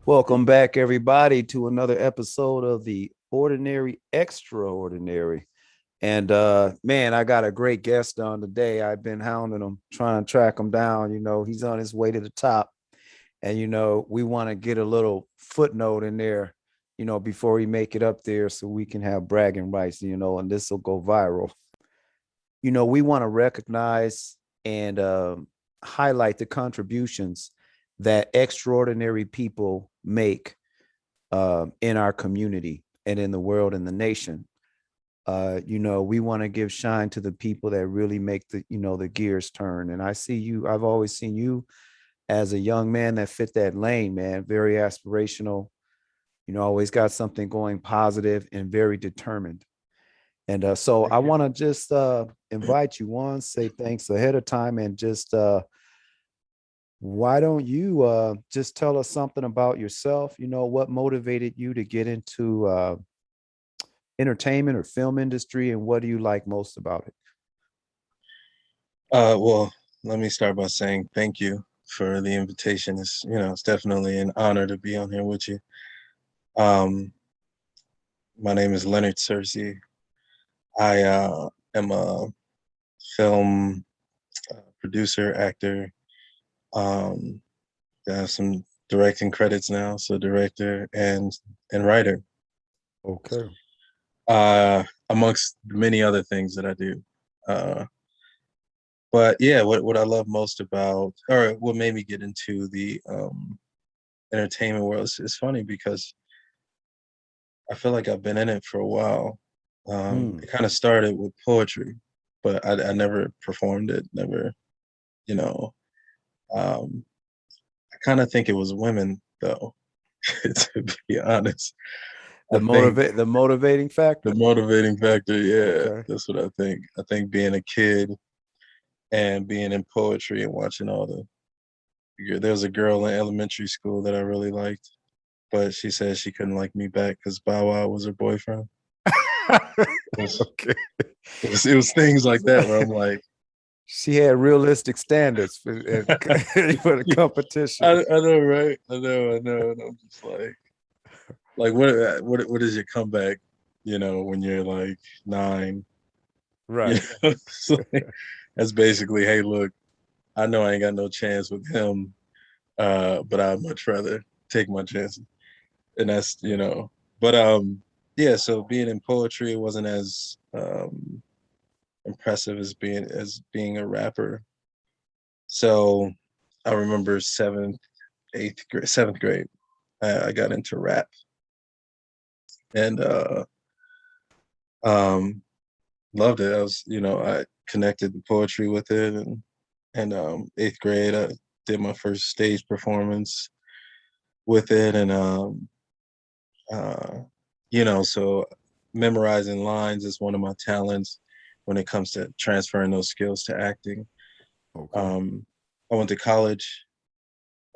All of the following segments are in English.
Welcome back, everybody, to another episode of the Ordinary Extraordinary. And man, I got a great guest on today. I've been hounding him, trying to track him down. He's on his way to the top. And we want to get a little footnote in there, before we make it up there so we can have bragging rights, and this will go viral. We want to recognize and highlight the contributions that extraordinary people make in our community and in the world and the nation. We want to give shine to the people that really make the gears turn. And I've always seen you as a young man that fit that lane, man, very aspirational, always got something going positive and very determined. And so I want to just invite you on, say thanks ahead of time, and just why don't you just tell us something about yourself? What motivated you to get into entertainment or film industry, and what do you like most about it? Well, let me start by saying thank you for the invitation. It's definitely an honor to be on here with you. Um, my name is Leonard Searcy. I am a film producer, actor. Um, I have some directing credits now, so director and writer, Okay. amongst many other things that I do. Uh, but yeah, what I love most about, or what made me get into the entertainment world is funny because I feel like I've been in it for a while. Hmm. It kind of started with poetry, but I never performed it, never, you know. Um, I kind of think it was women, though, to be honest. I think The motivating the factor. motivating factor, yeah, Okay. that's what I think. I think being a kid and being in poetry and watching all there was a girl in elementary school that I really liked, but she said she couldn't like me back because Bow Wow was her boyfriend. It was, Okay. it was things like that where I'm like, She had realistic standards for, for the competition. I know, right? I know, and I'm just like what is your comeback? When you're like 9, you Right. know, so that's basically, hey, look, I know I ain't got no chance with him, but I'd much rather take my chances, and but yeah. So being in poetry, it wasn't as impressive as being a rapper. So I remember seventh grade, I got into rap and um, loved it. I connected the poetry with it, and eighth grade, I did my first stage performance with it, and uh, so memorizing lines is one of my talents when it comes to transferring those skills to acting. Okay. Um, I went to college,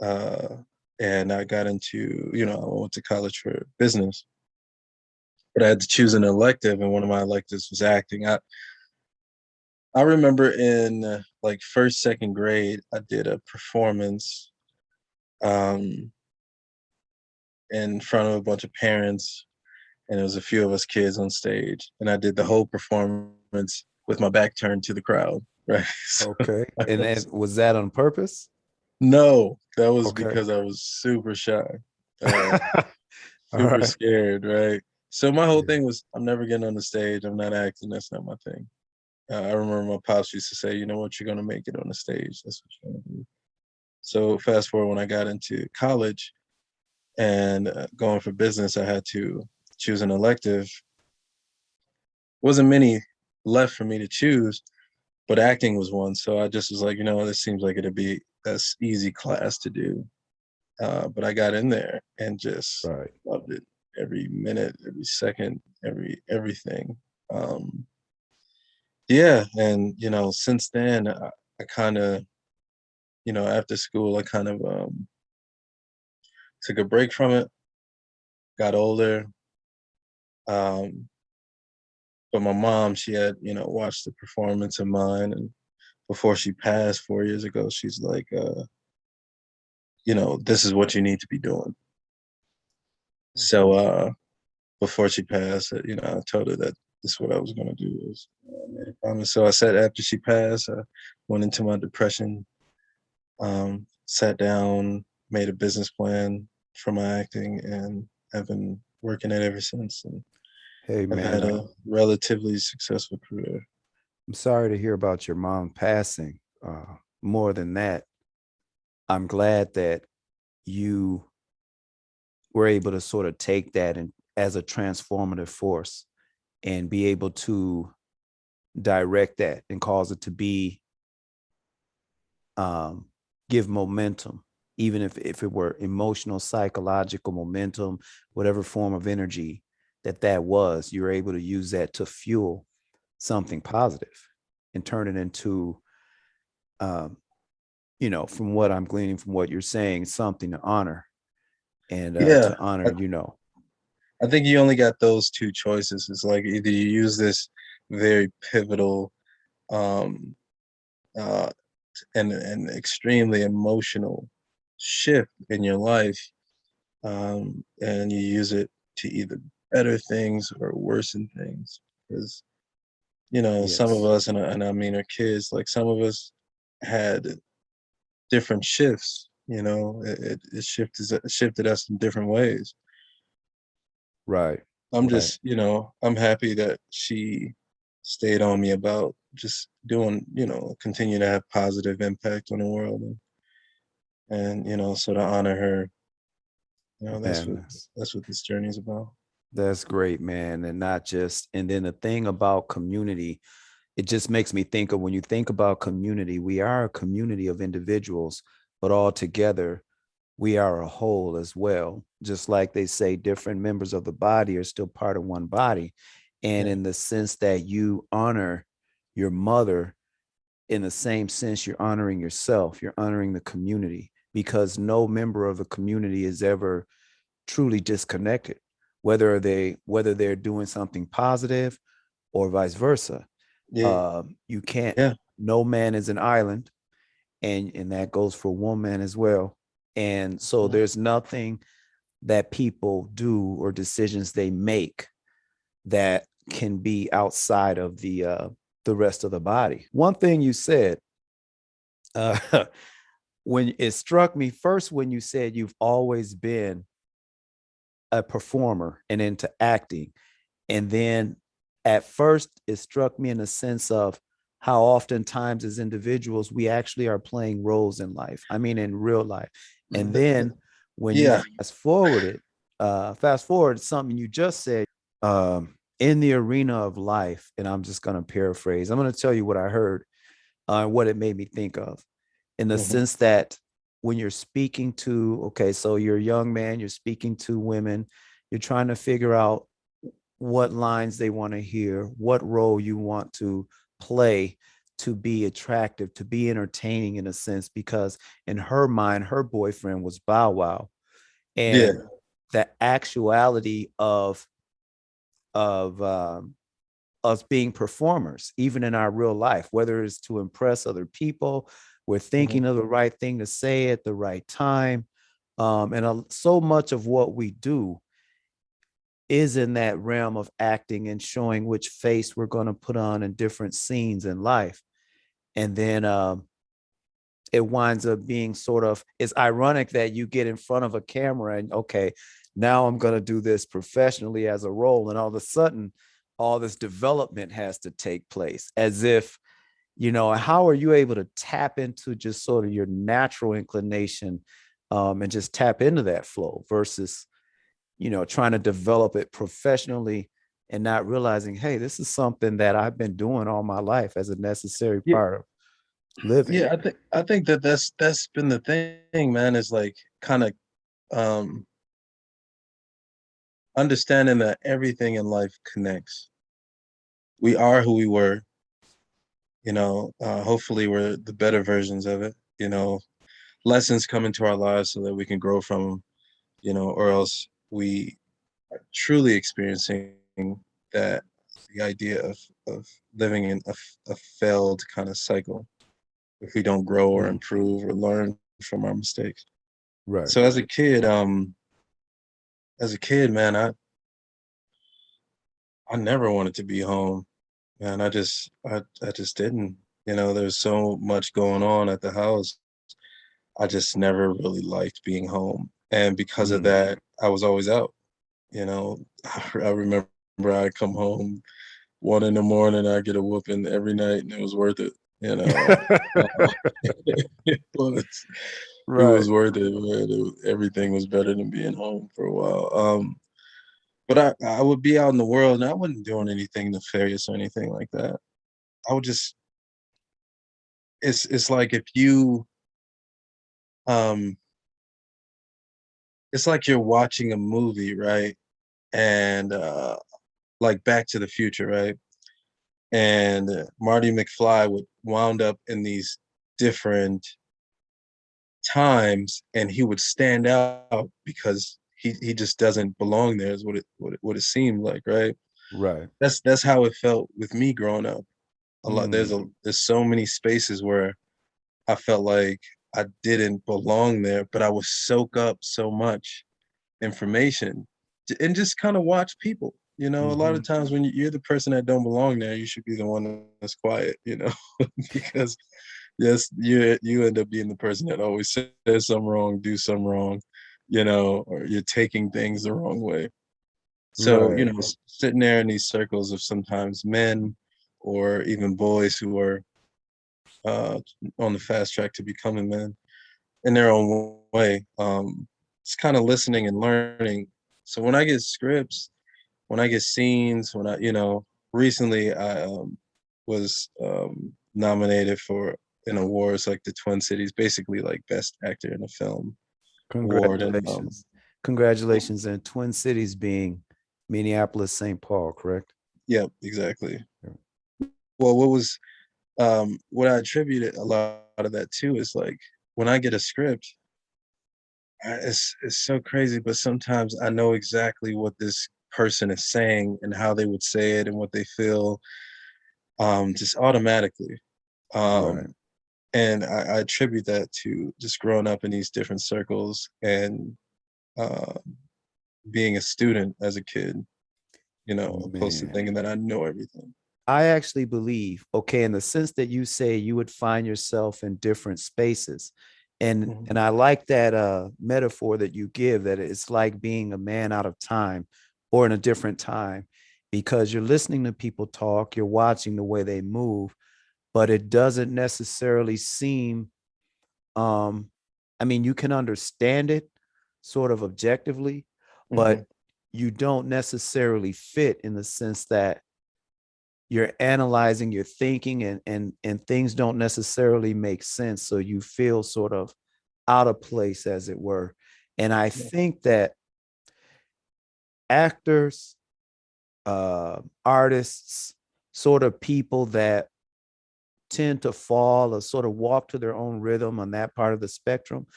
uh, and I went to college for business, but I had to choose an elective, and one of my electives was acting. I remember in like first, second grade, I did a performance um, in front of a bunch of parents, and there was a few of us kids on stage, and I did the whole performance with my back turned to the crowd. Right. So Okay. I And was, was that on purpose? no, that was Okay. because I was super shy, uh, All super right. scared. Right. So my whole Yeah. thing was, I'm never getting on the stage. I'm not acting. That's not my thing. I remember my pops used to say, you know what, you're gonna make it on the stage. That's what you're gonna do. So fast forward when I got into college and going for business, I had to choose an elective. Wasn't many left for me to choose, but acting was one. So I just was like, this seems like it'd be a easy class to do. But I got in there and just Right. loved it every minute, every second, everything. Um, yeah, and since then, I kind of, after school, I kind of took a break from it, got older. Um, but my mom, she had, watched the performance of mine, and before she passed 4 years ago, she's like, this is what you need to be doing. So before she passed, you know, I told her that this is what I was gonna do. Was made a promise. So I said after she passed, I went into my depression, sat down, made a business plan for my acting, and I've been working it ever since. And Hey I've man, had a relatively successful career. I'm sorry to hear about your mom passing. More than that, I'm glad that you were able to sort of take that and as a transformative force and be able to direct that and cause it to be um, give momentum, even if it were emotional, psychological momentum, whatever form of energy that was, you're able to use that to fuel something positive and turn it into, um, from what I'm gleaning from what you're saying, something to honor and Yeah, to honor, I, I think you only got those two choices. It's like either you use this very pivotal um, uh, and extremely emotional shift in your life, and you use it to either better things or worsen things. Because you know, some of yes, us, and I mean our kids, like some of us had different shifts. You know, it shifted us in different ways. right, I'm right, just, you know, I'm happy that she stayed on me about just doing, you know, continue to have positive impact on the world, and you know, so to honor her, you know, man. that's what this journey is about. That's great, man. And not just, and then the thing about community, it just makes me think of when you think about community, we are a community of individuals, but all together, we are a whole as well. Just like they say, different members of the body are still part of one body. And Yeah, in the sense that you honor your mother, in the same sense, you're honoring yourself, you're honoring the community, because no member of the community is ever truly disconnected, whether they're doing something positive or vice versa. yeah, You can't. yeah. No man is an island, and that goes for woman as well. And so Mhm. there's nothing that people do or decisions they make that can be outside of the rest of the body. One thing you said, uh, when it struck me first, when you said you've always been a performer and into acting. And then at first, it struck me in a sense of how oftentimes as individuals, we actually are playing roles in life. I mean, in real life. And then when you Yeah. fast forward something you just said, in the arena of life, and I'm just going to paraphrase, I'm going to tell you what I heard, what it made me think of, in the Hmm. sense that when you're speaking to, okay, so you're a young man, you're speaking to women, you're trying to figure out what lines they want to hear, what role you want to play to be attractive, to be entertaining in a sense, because in her mind, her boyfriend was Bow Wow. Yeah. And the actuality of us being performers, even in our real life, whether it's to impress other people, we're Hmm. thinking of the right thing to say at the right time. So much of what we do is in that realm of acting and showing which face we're going to put on in different scenes in life. And then it winds up being sort of, it's ironic that you get in front of a camera and, okay, now I'm going to do this professionally as a role. And all of a sudden, all this development has to take place as if, how are you able to tap into just sort of your natural inclination, and just tap into that flow versus, trying to develop it professionally and not realizing, hey, this is something that I've been doing all my life as a necessary Yeah. part of living. Yeah. I think that that's been the thing, man. Is like kind of um understanding that everything in life connects. We are who we were, you know. Hopefully we're the better versions of it, you know. Lessons come into our lives so that we can grow from them, you know, or else we are truly experiencing that the idea of living in a failed kind of cycle if we don't grow or Mm, improve or learn from our mistakes. right. So as a kid, as a kid, man, I never wanted to be home. Man, I just didn't. You know, there's so much going on at the house. I just never really liked being home. And because of Mm. that, I was always out. You know, I remember I'd come home 1 in the morning, I'd get a whooping every night, and it was worth it. You know, it was it Right. was worth it, man. Everything was better than being home for a while. But I would be out in the world, and I wasn't doing anything nefarious or anything like that. I would just it's like if you um it's like you're watching a movie, right? And like Back to the Future, right? And Marty McFly would wound up in these different times, and he would stand out because he just doesn't belong there. Is what it seemed like, right? Right. That's how it felt with me growing up. A lot Mm. there's so many spaces where I felt like I didn't belong there, but I would soak up so much information and just kind of watch people. You know, a lot Hmm. of times when you're the person that don't belong there, you should be the one that's quiet, you know, because yes, you end up being the person that always says something wrong, do something wrong, you know, or you're taking things the wrong way. So, you Right. know, sitting there in these circles of sometimes men or even boys who are uh, on the fast track to becoming men in their own way. It's kind of listening and learning. So when I get scripts, when I get scenes, when I, you know, recently I was nominated for an awards like the Twin Cities, basically like Best Actor in a Film award, and Congratulations. Congratulations. And Twin Cities being Minneapolis, St. Paul, correct? yeah, exactly. Yeah. Well, what I attributed a lot of that to is like when I get a script, it's so crazy, but sometimes I know exactly what this person is saying and how they would say it and what they feel, just automatically. Right. Um, and I attribute that to just growing up in these different circles and uh, being a student as a kid, you know, opposed to Man. thinking that I know everything. I actually believe, okay, in the sense that you say you would find yourself in different spaces. And Mhm. I like that metaphor that you give, that it's like being a man out of time or in a different time, because you're listening to people talk, you're watching the way they move, but it doesn't necessarily seem um I mean, you can understand it sort of objectively, but Mhm. you don't necessarily fit in the sense that you're analyzing, you're thinking, and things don't necessarily make sense, so you feel sort of out of place, as it were. And I Yeah. think that actors, artists, sort of people that tend to fall or sort of walk to their own rhythm on that part of the spectrum,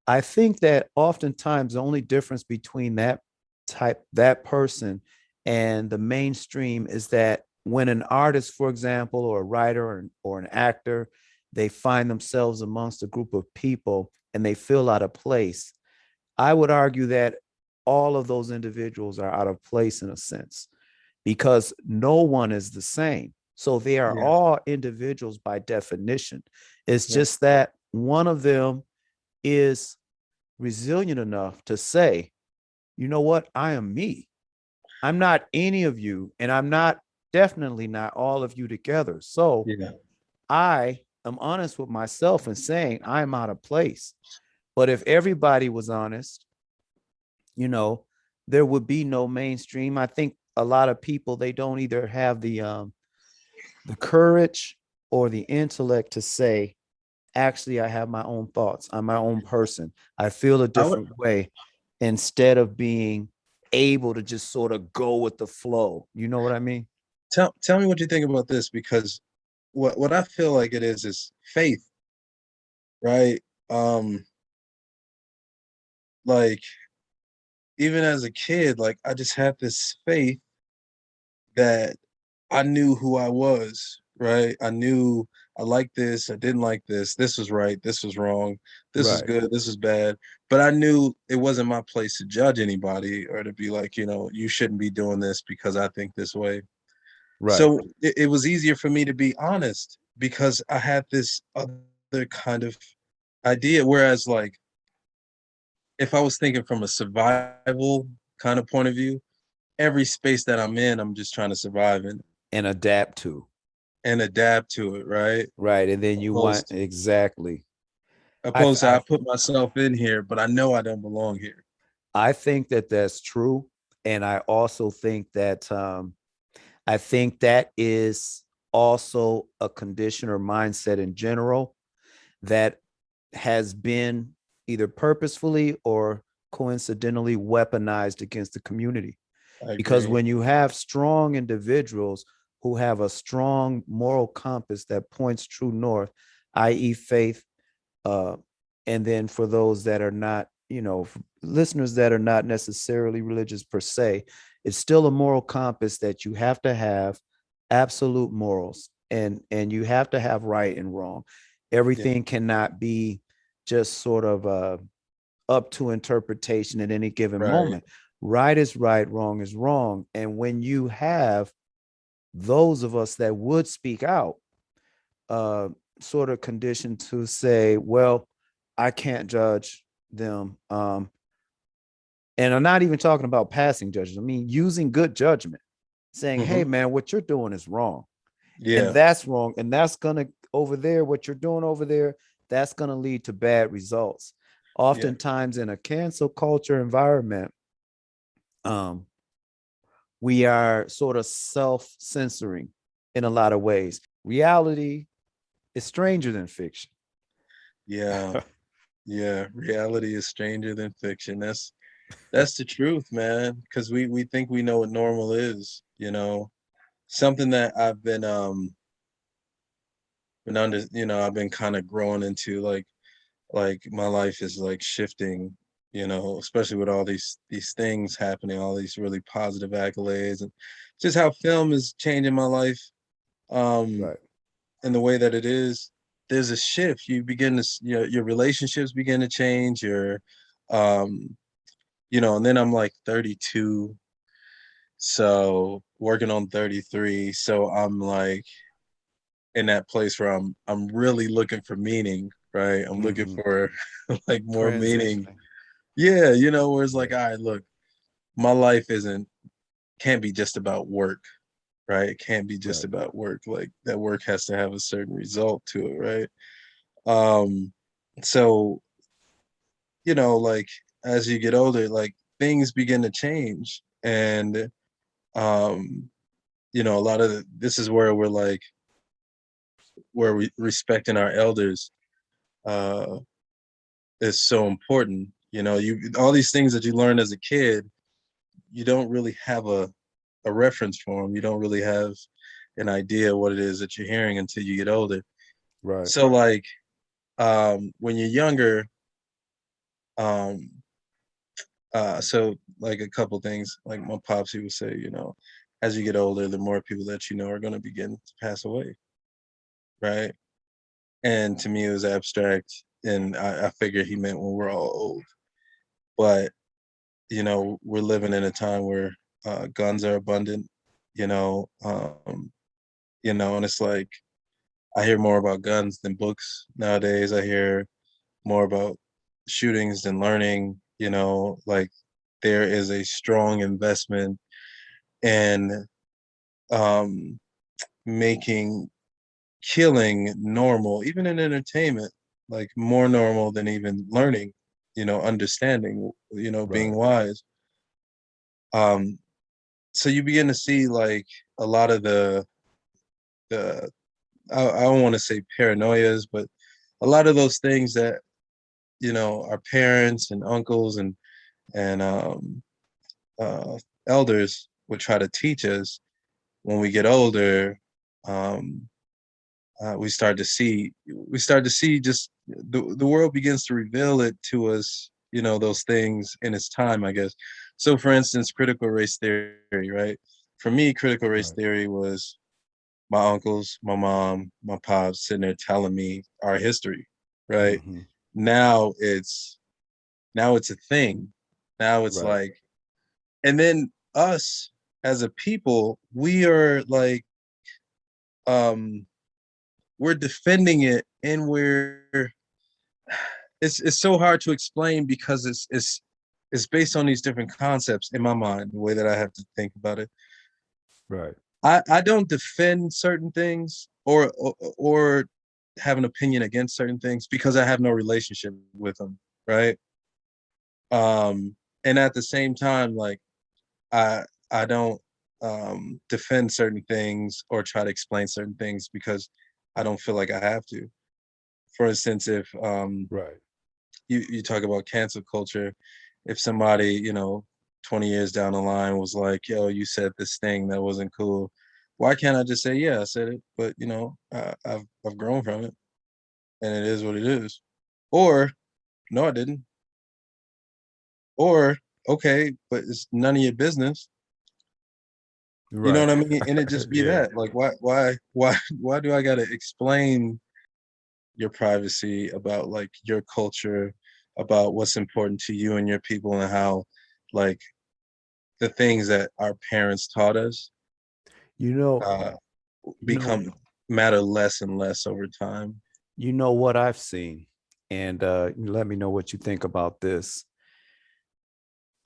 I think that oftentimes the only difference between that person and the mainstream is that when an artist, for example, or a writer or an actor, they find themselves amongst a group of people and they feel out of place. I would argue that all of those individuals are out of place in a sense because no one is the same. So they are Yeah. all individuals by definition. It's Yeah. just that one of them is resilient enough to say, you know what? I am me. I'm not any of you, and I'm not definitely not all of you together. So Yeah. I am honest with myself and saying I'm out of place. But if everybody was honest, you know, there would be no mainstream. I think a lot of people they don't either have the courage or the intellect to say, actually, I have my own thoughts. I'm my own person. I feel a I would different way instead of being able to just sort of go with the flow. You know what I mean? tell me what you think about this, because what I feel like it is faith, right? Um, like even as a kid, like I just had this faith that I knew who I was, right? I knew I liked this, I didn't like this, this was right, this was wrong, this is Right. good, this is bad. But I knew it wasn't my place to judge anybody or to be like, you shouldn't be doing this because I think this way. Right. So it was easier for me to be honest because I had this other kind of idea. Whereas, like, if I was thinking from a survival kind of point of view, every space that I'm in, I'm just trying to survive in And adapt to. and adapt to it, right? Right. And then you want Opposed exactly. I th- opposed to I I put myself in here, but I know I don't belong here. I think that that's true, and I also think that I think that is also a condition or mindset in general that has been either purposefully or coincidentally weaponized against the community. I Because agree. when you have strong individuals who have a strong moral compass that points true north, i.e., faith, uh, and then for those that are not, listeners that are not necessarily religious per se, it's still a moral compass that you have to have absolute morals, and you have to have right and wrong. Yeah. Everything cannot be just sort of up to interpretation at any given Right. moment. Right is right, wrong is wrong. And when you have those of us that would speak out, uh, sort of conditioned to say, well, I can't judge them. And I'm not even talking about passing judges. I mean, using good judgment, saying, hey, Hmm. man, what you're doing is wrong. And Yeah. that's wrong. And that's going to, over there, what you're doing over there, that's going to lead to bad results. Yeah. Oftentimes in a cancel culture environment, um, we are sort of self censoring in a lot of ways. Reality is stranger than fiction. Yeah. Yeah. Reality is stranger than fiction. That's the truth, man. Because we think we know what normal is. Something that I've been under. I've been kind of growing into, like my life is like shifting. Especially with all these things happening, all these really positive accolades, and just how film is changing my life. Um, Right. in the way that it is, there's a shift. You begin to, your relationships begin to change. Um, and then I'm like 32, so working on 33. So I'm like in that place where I'm really looking for meaning, right? I'm looking Mm-hmm. for like more meaning. Transitioning. Yeah, where it's like, Yeah. all right, look, my life isn't can't be just about work, right? It can't be just Right. about work. Like that work has to have a certain result to it, right? Um, so like as you get older, like things begin to change, and um, a lot of this is where we're like where we respecting our elders uh is so important. You all these things that you learn as a kid, you don't really have a reference for them. You don't really have an idea what it is that you're hearing until you get older. Right. So like when you're younger, um so like a couple things, like my pops, he would say, as you get older, the more people that you know are going to begin to pass away, right? And to me, it was abstract, and I figured he meant when we're all old. But we're living in a time where guns are abundant, you know, um, and it's like I hear more about guns than books nowadays. I hear more about shootings than learning. Like there is a strong investment in um, making killing normal, even in entertainment, like more normal than even learning, understanding, being Right. wise. Um, so you begin to see like a lot of the I don't want to say paranoias, but a lot of those things that our parents and uncles and uh, elders would try to teach us when we get older. Um, we start to see just the world begins to reveal it to us, those things in its time, I guess. So for instance, critical race theory, right? For me, critical race Right. theory was my uncles, my mom, my pops sitting there telling me our history, right? Hmm. Now it's a thing. Now it's Right. like, and then us as a people, we are like, um, we're defending it, and it's so hard to explain because it's based on these different concepts in my mind, the way that I have to think about it. Right. I don't defend certain things or have an opinion against certain things because I have no relationship with them, right? And at the same time, like I I don't defend certain things or try to explain certain things because I don't feel like I have to. For instance, if Right. you talk about cancel culture, if somebody, 20 years down the line was like, yo, you said this thing that wasn't cool, why can't I just say, yeah, I said it, but I've grown from it and it is what it is. Or no, I didn't. Or okay, but it's none of your business. You know Right. what I mean? And it just be Yeah. that. Like why do I gotta explain your privacy about like your culture, about what's important to you and your people and how like the things that our parents taught us You know, uh, you know, become matter less and less over time. you know what I've seen, and let me know what you think about this.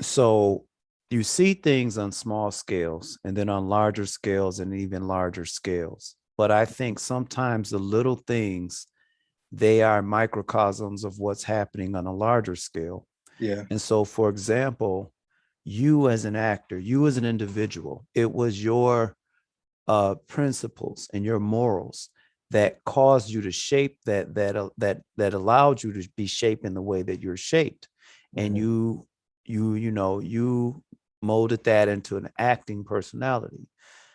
So you see things on small scales and then on larger scales and even larger scales. But I think sometimes the little things, they are microcosms of what's happening on a larger scale. Yeah. And so, for example, you as an actor, you as an individual, it was your principles and your morals that caused you to shape that allowed you to be shaped in the way that you're shaped, and Hmm. you molded that into an acting personality.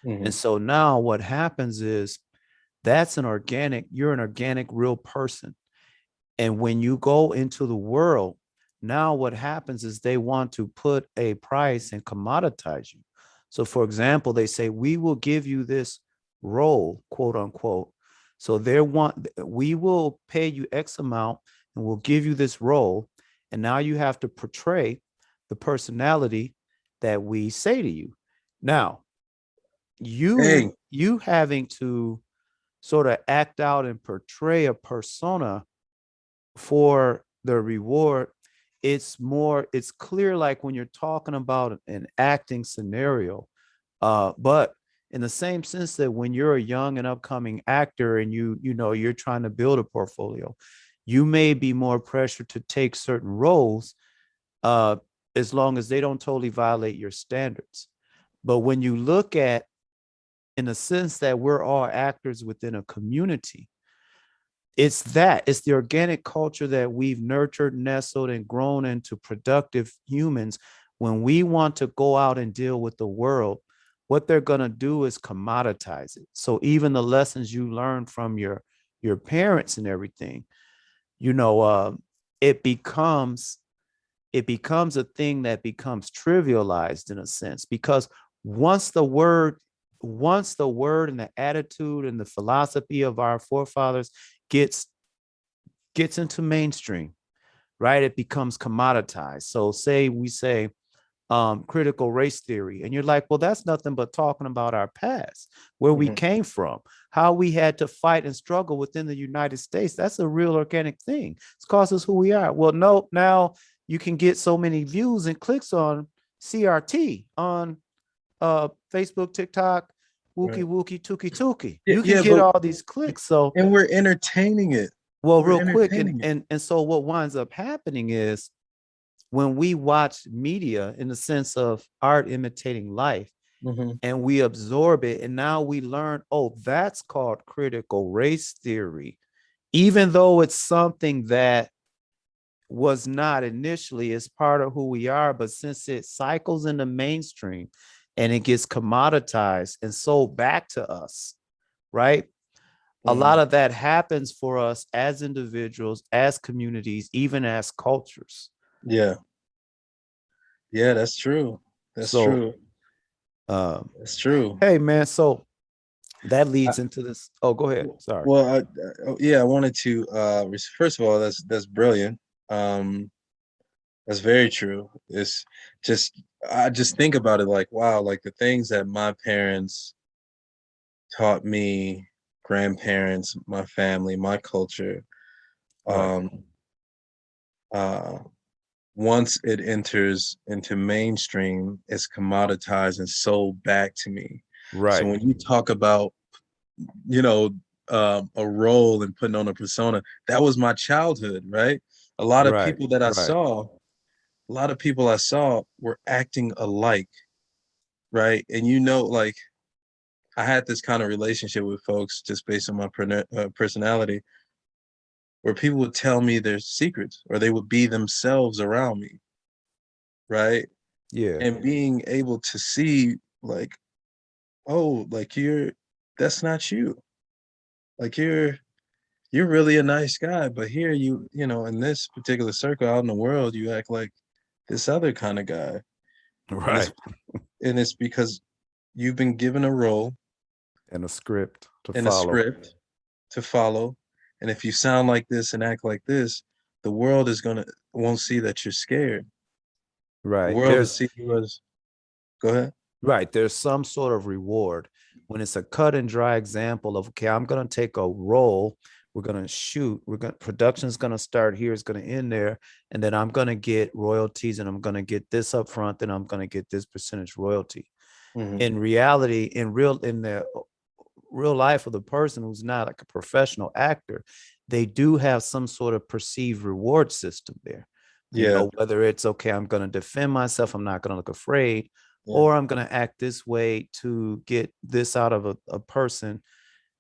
And Hmm. so now what happens is you're an organic real person. And when you go into the world, now what happens is they want to put a price and commoditize you. So, for example, they say, we will give you this role, quote unquote. So we will pay you X amount and we'll give you this role. And now you have to portray the personality that we say to you. Now, Hey, you having to sort of act out and portray a persona for the reward, it's clear, like when you're talking about an acting scenario. But in the same sense that when you're a young and upcoming actor and you're trying to build a portfolio, you may be more pressured to take certain roles, uh as long as they don't totally violate your standards. But when you look at, in the sense that we're all actors within a community, it's the organic culture that we've nurtured, nestled, and grown into productive humans. When we want to go out and deal with the world, what they're going to do is commoditize it. So even the lessons you learn from your parents and everything, you know uh, it becomes it becomes a thing that becomes trivialized in a sense, because once the word once the word and the attitude and the philosophy of our forefathers gets gets into mainstream, right? It becomes commoditized. So say we say critical race theory, and you're like, well, that's nothing but talking about our past, where we mhm. came from, how we had to fight and struggle within the United States. That's a real organic thing. It's caused us who we are. Well, no, now you can get so many views and clicks on CRT on Facebook, TikTok, Wookie Right. Wookie Tuki Tuki. Yeah, You can yeah, get but all these clicks. So, and we're entertaining it. well, We're real quick, and entertaining it. and so what winds up happening is, when we watch media in the sense of art imitating life, Hmm. and we absorb it, and now we learn, oh, that's called critical race theory, even though it's something that was not initially as part of who we are, but since it cycles in the mainstream and it gets commoditized and sold back to us, right? A lot Hmm. of that happens for us as individuals, as communities, even as cultures. Yeah, yeah, that's true. That's So, true. um, That's true. hey man, so That I, leads into this. Oh, go ahead. Sorry. well, yeah, I wanted to first of all, that's brilliant. That's very true. It's just I just think about it like, wow, like the things that my parents taught me, grandparents, my family, my culture, Right. um, uh, once it enters into mainstream, it's commoditized and sold back to me. So Right. when you talk about, you know, a role and putting on a persona, that was my childhood, right? A lot of Right. people that I Right. saw, a lot of people I saw were acting alike, right? And like I had this kind of relationship with folks just based on my personality, where people would tell me their secrets or they would be themselves around me, right? Yeah. And being able to see like, oh, like that's not you. Like you're really a nice guy, but here in this particular circle out in the world, you act like this other kind of guy. And it's Right. and it's because you've been given a role And a script to and a follow. script to follow. And if you sound like this and act like this, the world won't see that you're scared. The Right. world will see you as go ahead. There's some sort of reward when it's a cut and dry example of, okay, I'm going to take a role. We're going to shoot. Production's going to start here. It's going to end there. And then I'm going to get royalties and I'm going to get this up front. Then I'm going to get this percentage royalty. Mm-hmm. In reality, in the real life of the person who's not like a professional actor, they do have some sort of perceived reward system there. Yeah, Whether it's, okay, I'm going to defend myself, I'm not going to look afraid, yeah, or I'm going to act this way to get this out of a person.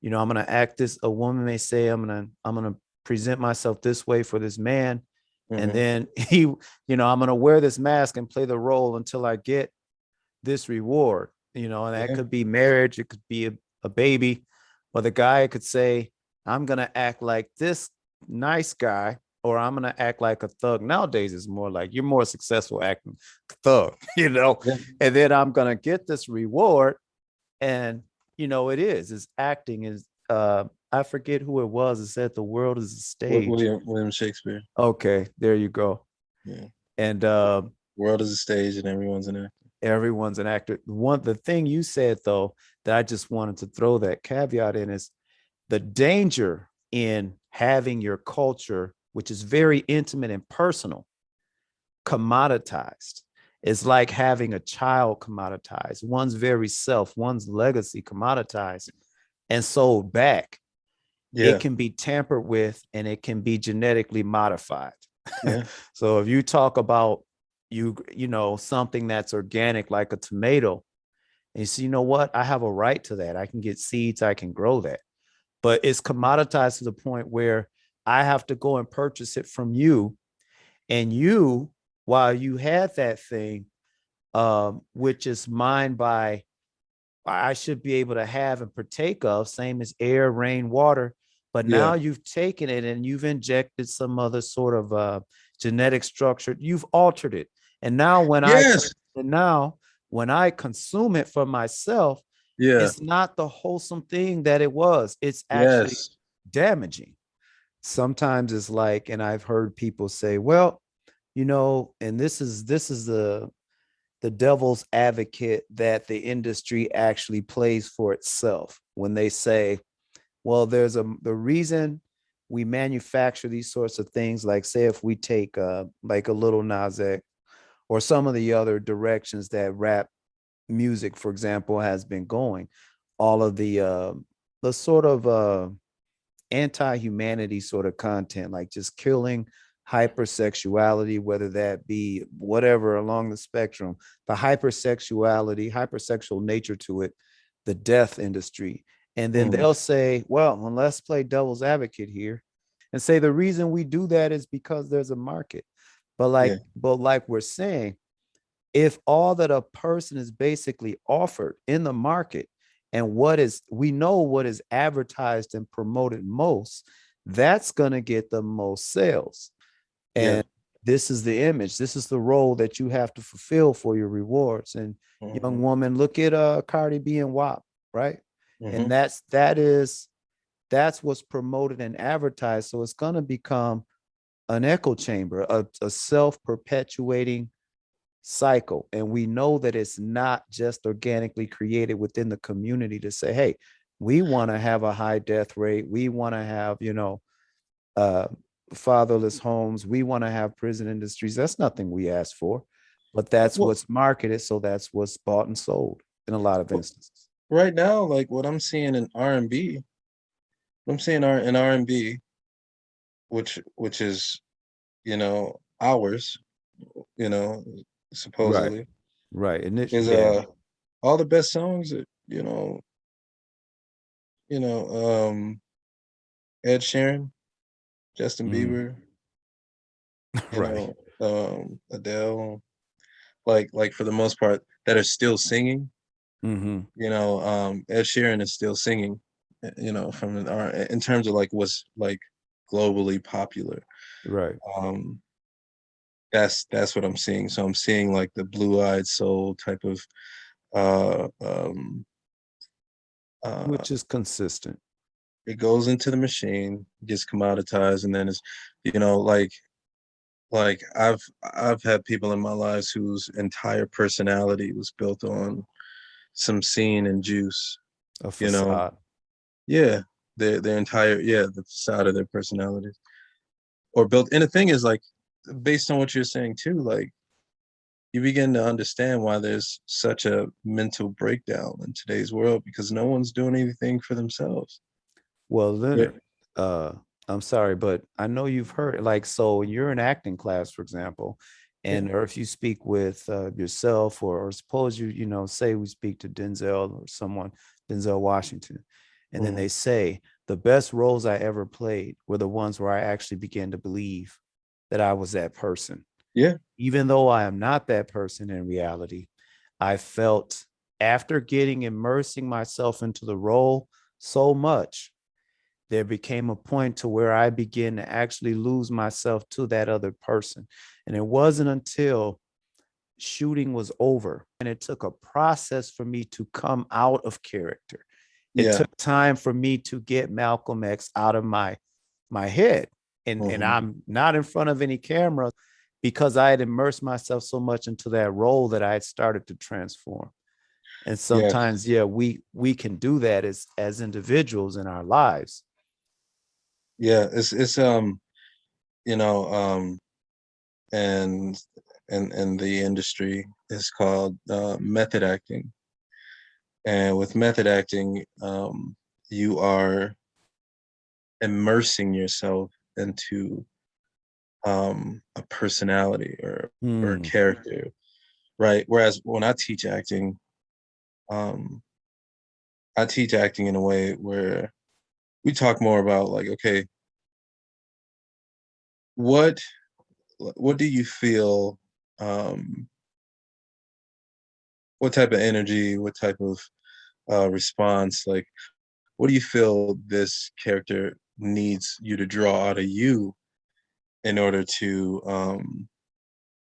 I'm going to act this. A woman may say, I'm going to present myself this way for this man, and mm-hmm. then I'm going to wear this mask and play the role until I get this reward. And that Yeah, could be marriage, it could be a baby, or the guy could say, I'm going to act like this nice guy, or I'm going to act like a thug. Nowadays, it's more like you're more successful acting thug, yeah, and then I'm going to get this reward. And, it's acting is, I forget who it was. It said the world is a stage. William Shakespeare. Okay, there you go. Yeah, And world is a stage and everyone's an actor. everyone's an actor. The thing you said though that I just wanted to throw that caveat in is the danger in having your culture, which is very intimate and personal, commoditized. It's like having a child commoditized, one's very self, one's legacy commoditized and sold back. It Yeah, can be tampered with and it can be genetically modified. yeah, So if you talk about something that's organic like a tomato, and you say, you know what, I have a right to that. I can get seeds, I can grow that. But it's commoditized to the point where I have to go and purchase it from you. And you, while you had that thing, which is mine by I should be able to have and partake of, same as air, rain, water. But yeah. now you've taken it and you've injected some other sort of genetic structure. You've altered it. And now Yes, when I consume it for myself, yeah, it's not the wholesome thing that it was. It's actually yes, damaging. Sometimes it's like, and I've heard people say, well, and this is the devil's advocate that the industry actually plays for itself when they say, well, the reason we manufacture these sorts of things, like say if we take like a Little Nas X or some of the other directions that rap music, for example, has been going, all of the sort of anti-humanity sort of content, like just killing hypersexuality, whether that be whatever along the spectrum, the hypersexual nature to it, the death industry. And then mm, they'll say, well, and let's play devil's advocate here and say the reason we do that is because there's a market. But yeah, like we're saying, if all that a person is basically offered in the market and we know what is advertised and promoted most, that's going to get the most sales. yeah, And this is the image, this is the role that you have to fulfill for your rewards. And young mhm, woman, look at Cardi B and WAP, right? And Hmm. that's what's promoted and advertised. So it's going to become an echo chamber, a self-perpetuating cycle. And we know that it's not just organically created within the community to say, hey, we want to have a high death rate. We want to have, uh, fatherless homes. We want to have prison industries. That's nothing we asked for, but that's Well, what's marketed. So that's what's bought and sold in a lot of instances. right now, like what I'm seeing in R&B, I'm seeing in R&B, which is, ours, you know, Right. supposedly, Right. And it, is yeah. all the best songs that, Ed Sheeran, Justin Mm. Bieber, Right. Adele, like for the most part, that are still singing. Mm-hmm. Ed Sheeran is still singing, in terms of like what's like globally popular. Right. Um, that's what I'm seeing. So I'm seeing like the blue-eyed soul type of uh um uh Which is consistent. it goes into the machine, gets commoditized, and then it's, you know, like like I've had people in my lives whose entire personality was built on some scene and juice, A you know. facade. Yeah, their entire, yeah, the facade of their personalities, or built. And the thing is, like, based on what you're saying too, like, you begin to understand why there's such a mental breakdown in today's world, because no one's doing anything for themselves. Well, Yeah. Leonard, uh, I'm sorry, but I know you've heard, like, so you're in acting class, for example, Yeah. and or if you speak with yourself, or suppose say we speak to Denzel or someone, Denzel Washington, and then Mhm. they say the best roles I ever played were the ones where I actually began to believe that I was that person. Yeah. Even though I am not that person in reality, I felt after immersing myself into the role so much, there became a point to where I began to actually lose myself to that other person. And it wasn't until shooting was over and it took a process for me to come out of character. It Yeah. took time for me to get Malcolm X out of my head. And Hmm. I'm not in front of any camera because I had immersed myself so much into that role that I had started to transform. And Yes. sometimes, yeah, we can do that as individuals in our lives. Yeah. It's you know and and the industry is called method acting. And with method acting, you are immersing yourself into a personality or a Hmm. character, right? Whereas when um, I teach acting in a way where we talk more about like, okay, what what do you feel? Um, what type of energy? What type of response? Like, what do you feel this character needs you to draw out of you in order to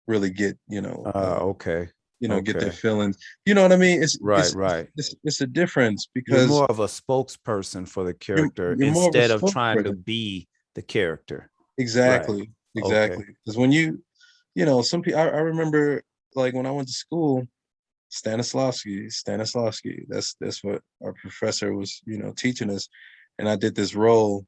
really get, Okay. get their Okay. feelings. You know what I mean? It's Right, it's right. it's a difference You're because more of a spokesperson for the you're character you're more of a instead of trying to spokesperson. be the character. Right. Exactly, Okay. exactly. Because when some people, I remember like when I went to school, Stanislavski. That's what our professor was, teaching us, and I did this role.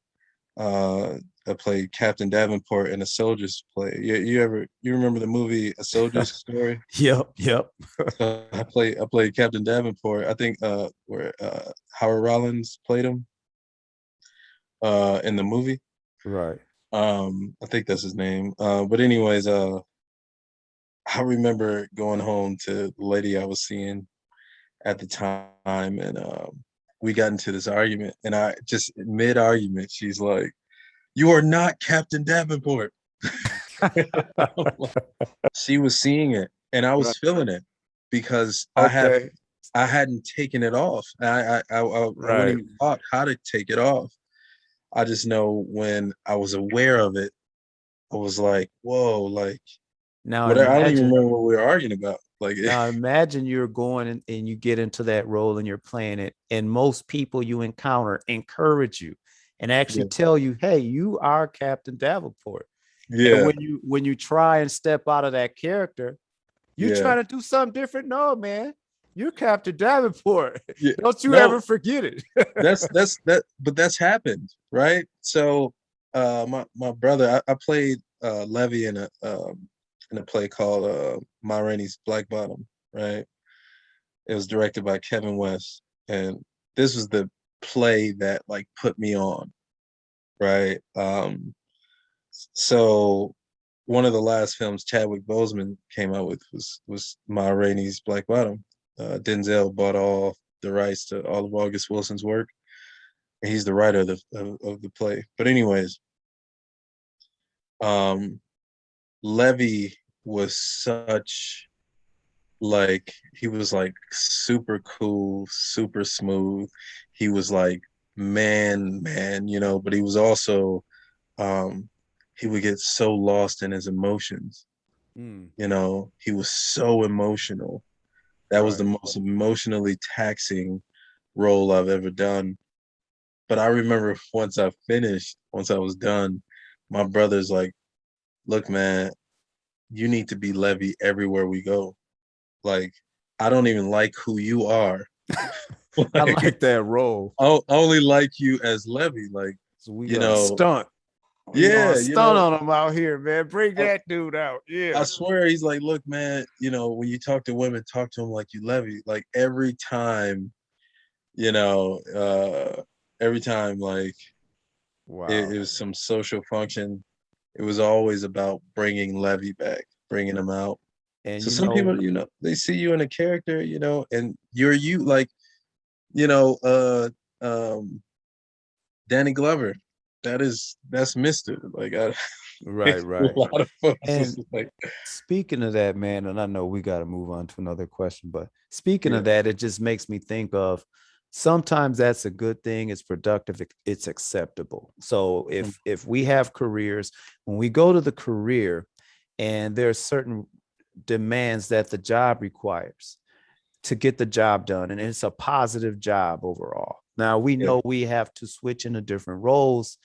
Uh, I played Captain Davenport in a soldier's play. You remember the movie A Soldier's Story? Yep, yep. So I played Captain Davenport. I think where Howard Rollins played him in the movie. Right. I think that's his name. But anyways, I remember going home to the lady I was seeing at the time, and we got into this argument. And I just mid argument, she's like, "You are not Captain Davenport." She was seeing it, and I Right. was feeling it because Okay. I hadn't taken it off. I wasn't Right. even taught how to take it off. I just know when I was aware of it, I was like, "Whoa!" Like, Now what? I don't even imagine, remember what we were arguing about. Like, Now imagine you're going and you get into that role and you're playing it, and most people you encounter encourage you and actually yeah, tell you, "Hey, you are Captain Davenport." And yeah, when you try and step out of that character, you yeah, try to do something different. No, man, you're Captain Davenport. yeah. Don't you No, ever forget it. but that's happened, right? So, my brother, I played Levy in a play called Ma Rainey's Black Bottom, right? It was directed by Kevin West, and this was the play that like put me on, right? So one of the last films Chadwick Boseman came out with was Ma Rainey's Black Bottom. Denzel bought all the rights to all of August Wilson's work. And he's the writer of the play. But anyways, um, Levy was such like he was like super cool, super smooth. He was like man, you know, but he was also um he would get so lost in his emotions. Mm, You know, he was so emotional. That was the right. most emotionally taxing role I've ever done. But I remember once I was done, my brother's like, look, man, you need to be Levy everywhere we go. Like, I don't even like who you are. I Like, like that role. I only like you as Levy. Like, So we you gonna know, stunt. We gonna yeah, you stunt know, on him out here, man. Bring I, that dude out. I Yeah. swear he's like, look, man, you know, when you talk to women, talk to them like you Levy. Like you know, every time like it Wow. was some social function, it was always about bringing Levy back, bringing him out. And So you some know, people, you know, they see you in a character, you know, and you're you like, you know, Danny Glover. That's Mister. Like I right, a right. lot of folks And was like, speaking of that, man, and I know we got to move on to another question, but speaking yeah, of that, it just makes me think of sometimes that's a good thing. It's productive. It's acceptable. So if we have careers, when we go to the career, and there's certain demands that the job requires to get the job done, and it's a positive job overall. Now we yeah, know we have to switch into different roles,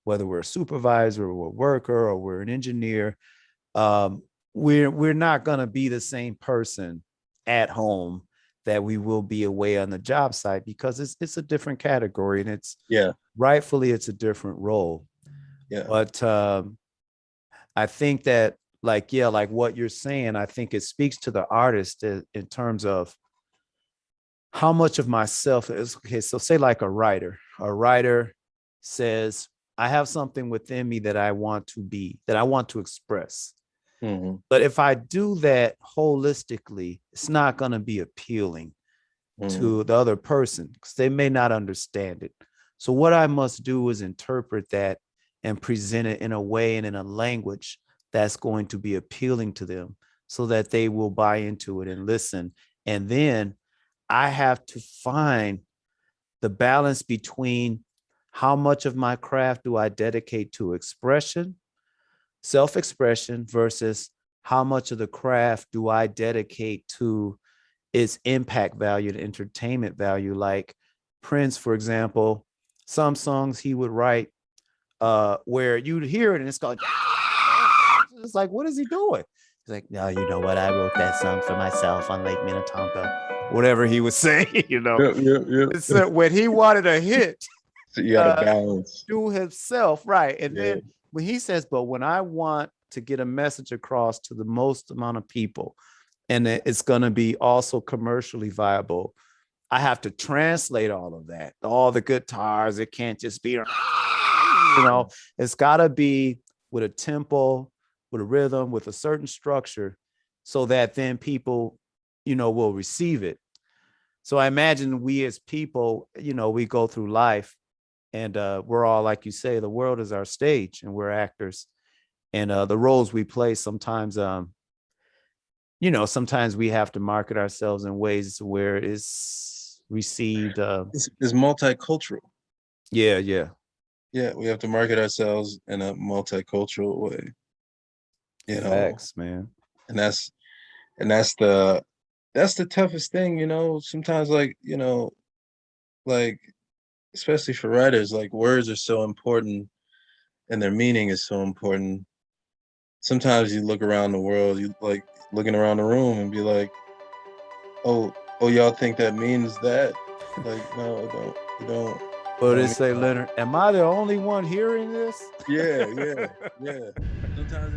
whether we're a supervisor or a worker or we're an engineer. um, we're not going to be the same person at home that we will be away on the job site, because it's a different category, and it's yeah, rightfully it's a different role. yeah, But I think that, like, yeah, like what you're saying, I think it speaks to the artist in terms of how much of myself is okay. So say like a writer says, I have something within me that I want to be, that I want to express. hmm, But if I do that holistically, it's not going to be appealing hmm, to the other person because they may not understand it. So, what I must do is interpret that and present it in a way and in a language that's going to be appealing to them so that they will buy into it and listen. And then I have to find the balance between how much of my craft do I dedicate to expression, self-expression, versus how much of the craft do I dedicate to its impact value, the entertainment value. Like Prince, for example, some songs he would write where you'd hear it and it's going, it's like, what is he doing? He's like, no, you know what? I wrote that song for myself on Lake Minnetonka, whatever he was saying, you know. yep, yep, yep. It's when he wanted a hit, So you got to uh, balance. do himself, right? And Yeah, then when he says, but when I want to get a message across to the most amount of people, and it's going to be also commercially viable, I have to translate all of that, all the guitars. It can't just be, it's got to be with a tempo, with a rhythm, with a certain structure, so that then people, will receive it. So I imagine we as people, we go through life, and we're all, like you say, the world is our stage and we're actors. And the roles we play sometimes, sometimes we have to market ourselves in ways where it's received. it's multicultural. Yeah, yeah. Yeah, we have to market ourselves in a multicultural way, you know, Facts, man. and And that's the toughest thing, you know. Sometimes, like, you know, like, especially for writers, like, words are so important and their meaning is so important. Sometimes you look around the world, you like looking around the room and be like, oh, y'all think that means that? Like, no, it But don't they mean say, that. Leonard, am I the only one hearing this? Yeah. Sometimes